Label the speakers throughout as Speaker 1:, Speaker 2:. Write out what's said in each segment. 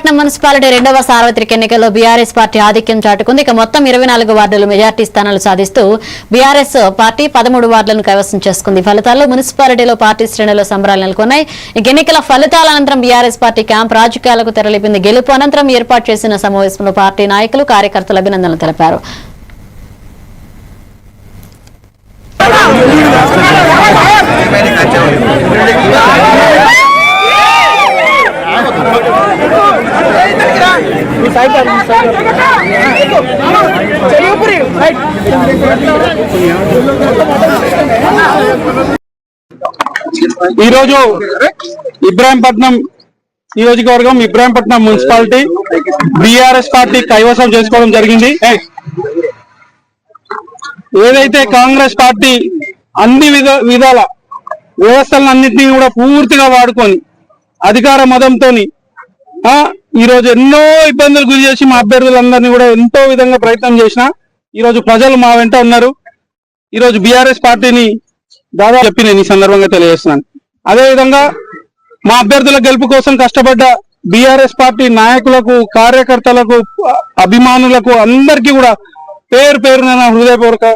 Speaker 1: Ibrahimpatnam municipality రెండవ సార్వత్రిక ఎన్నికల్లో బీఆర్ఎస్ పార్టీ ఆధిక్యం చాటుకుంది. ఇక మొత్తం 24 వార్డులు మెజార్టీ స్థానాలు సాధిస్తూ బీఆర్ఎస్ పార్టీ 13 వార్డులను కైవసం చేసుకుంది. ఫలితాల్లో మున్సిపాలిటీలో పార్టీ శ్రేణుల్లో సంబరాలు నెలకొన్నాయి. ఎన్నికల ఫలితాల అనంతరం బీఆర్ఎస్ పార్టీ క్యాంప్ రాజకీయాలకు తెరలేపింది. గెలుపు అనంతరం ఏర్పాటు చేసిన సమావేశంలో పార్టీ నాయకులు కార్యకర్తలు అభినందనలు తెలిపారు.
Speaker 2: ఈరోజు ఇబ్రాహీంపట్నం నియోజకవర్గం ఇబ్రాహీంపట్నం మున్సిపాలిటీ బీఆర్ఎస్ పార్టీ కైవసం చేసుకోవడం జరిగింది. ఏదైతే కాంగ్రెస్ పార్టీ అన్ని విధాల వ్యవస్థలన్నింటినీ కూడా పూర్తిగా వాడుకొని అధికార మదంతో ఈరోజు ఎన్నో ఇబ్బందులు గురి చేసి మా అభ్యర్థులందరినీ కూడా ఎంతో విధంగా ప్రయత్నం చేసిన ఈరోజు ప్రజలు మా వెంట ఉన్నారు. ఈరోజు బీఆర్ఎస్ పార్టీని దాదాపు చెప్పి నేను ఈ సందర్భంగా తెలియజేస్తున్నాను. అదేవిధంగా మా అభ్యర్థుల గెలుపు కోసం కష్టపడ్డ బీఆర్ఎస్ పార్టీ నాయకులకు, కార్యకర్తలకు, అభిమానులకు అందరికీ కూడా పేరు పేరున నా హృదయపూర్వక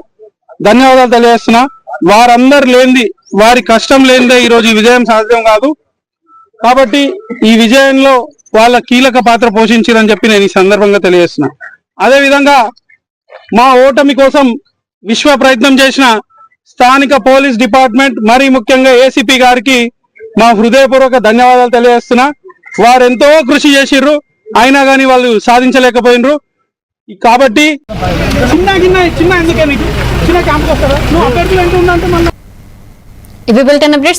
Speaker 2: ధన్యవాదాలు తెలియజేస్తున్నా. వారందరు లేనిది, వారి కష్టం లేనిదే ఈరోజు ఈ విజయం సాధ్యం కాదు. కాబట్టి ఈ విజయంలో వాళ్ళ కీలక పాత్ర పోషించారని చెప్పి నేను ఈ సందర్భంగా తెలియజేస్తున్నా. అదేవిధంగా మా ఓటమి కోసం విశ్వ ప్రయత్నం చేసిన స్థానిక పోలీస్ డిపార్ట్మెంట్, మరీ ముఖ్యంగా ఏసీపీ గారికి మా హృదయపూర్వక ధన్యవాదాలు తెలియజేస్తున్నా. వారు ఎంతో కృషి చేసిర్రు, అయినా కానీ వాళ్ళు సాధించలేకపోయినరు. కాబట్టి
Speaker 1: ఇవి బులెటిన్ అప్డేట్స్.